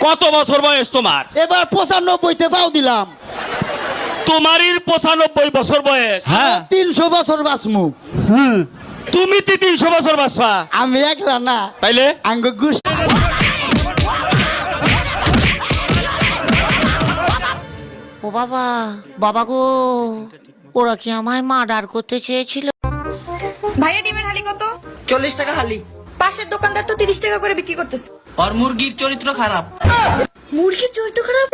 কত বছর বয়স তোমার? এবার 95-তে পাও দিলাম। তোমারই 95 বছর বয়স? হ্যাঁ 300 বছর বাঁচমু। তুমি 300 বছর বাঁচবা? আমি একলা না, তাইলে আঙ্গ গুস। ও বাবা, বাবা গো, ওরা কি আমায় মার্ডার করতে চেয়েছিল? ভাইয়া ডিমের হালি কত? 40 টাকা হালি। পাশের দোকানদার তো 30 টাকা করে বিক্রি করতেছে। আর মুরগির চরিত্র খারাপ। মুরগির চরিত্র খারাপ?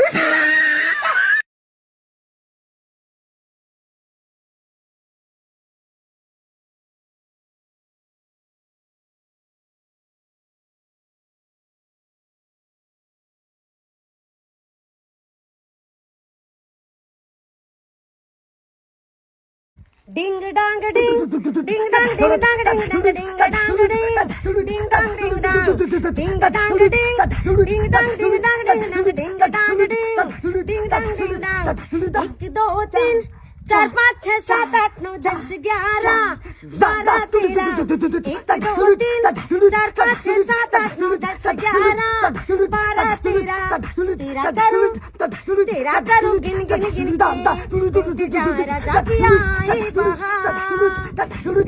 Ding dong ding, ding dong ding dong ding dong ding dong ding, ding dong ding dong, ding dong ding, ding dong ding dong ding dong ding dong ding, ding dong ding dong. 1 2 3 4 5 6 7 8 9 10 11 12 13 1 2 3 4 5 6 7 8 9 10 11 12 13 तेरा करूं गिन गिन गिन के जा राजा पिया बहार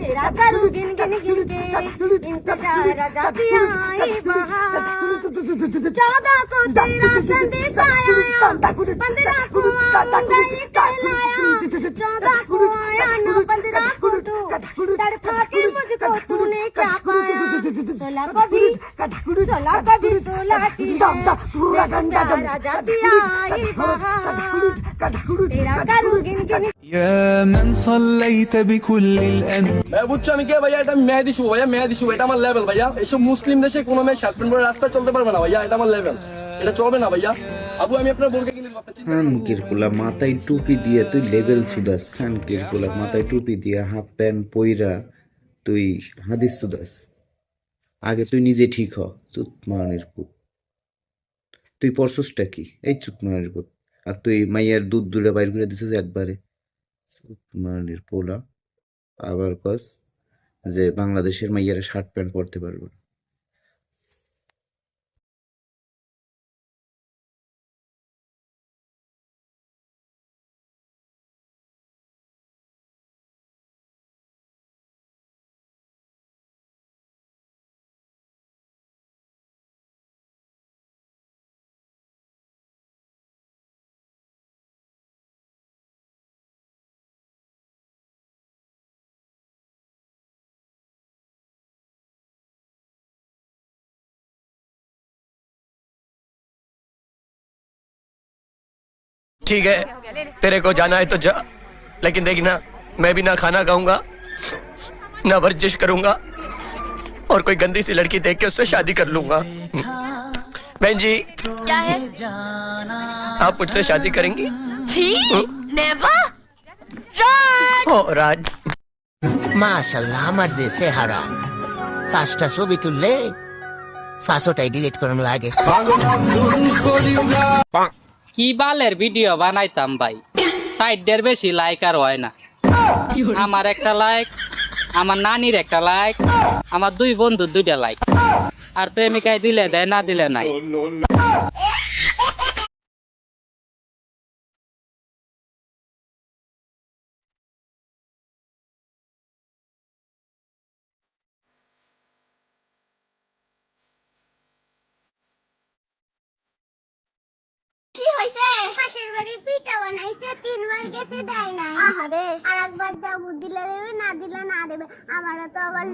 तेरा करूं गिन गिन गिन के इंतजार राजा पिया बहार 14 को तेरा संदेश आया 15 को आऊंगा ये कहलाया 14 को आया ना 15 को तू तड़पा के मुझको तूने क्या पाया 16 को भी 16 की है राजा पिया तेरा करूं गिन गिन يا من صليت بكل الأنبياء ভাইয়া বুঝছো আমি কে ভাইয়া? এটা মেহেদি শুভ ভাইয়া, মেহেদি শুভ। এটা আমার লেভেল ভাইয়া। এইসব মুসলিম দেশে কোনো মেয়ে শার্ট প্যান্ট পরে রাস্তায় চলতে পারবে না ভাইয়া, এটা আমার লেভেল। এটা চলবে না ভাইয়া। আবু আমি আপনার বোরকা কিনে দেব, আপনি চিন্তা খান কিরকুলা মাথায় টুপি দিয়ে তুই লেভেল সুদাস। খান কিরকুলা মাথায় টুপি দিয়ে হাফ প্যান্ট পইরা তুই হাদিস সুদাস। আগে তুই নিজে ঠিক হ। চুতমানের পুত, তুই পরশসটা কি? এই চুতমানের পুত। আর তুই মাইয়ার দুধ দুলে বাইর করে দিছিস একবারে। চুতমানের পোলা আবার কস যে বাংলাদেশের মাইয়ারা শার্ট প্যান্ট পরতে পারবে না। ठीक है, तेरे को जाना है तो जा, लेकिन देखना मैं भी ना खाना खाऊंगा ना वर्जिश करूंगा और कोई गंदी सी लड़की देख के उससे शादी कर लूंगा। बहन जी, क्या है आप मुझसे शादी करेंगी? छी नेवर ओ राज, মাশাআল্লাহ, আমার যে চেহারা, 5টা ছবি তুললে 5টাই ডিলিট করুন লাগে। কি বালের ভিডিও বানাইতাম ভাই, সাইডের বেশি লাইক আর হয় না। আমার একটা লাইক, আমার নানির একটা লাইক, আমার 2 বন্ধুর 2টা লাইক, আর প্রেমিকায় দিলে দেয়, না দিলে নাই। কি হইছে? পাশের বাড়ি পিঠা বানাইছে, 3 বার গেছে দেয় নাই। আহারে, আরেকবার দাও, দিলে দেবে, না দিলে না দেবে। আমারও তো আবার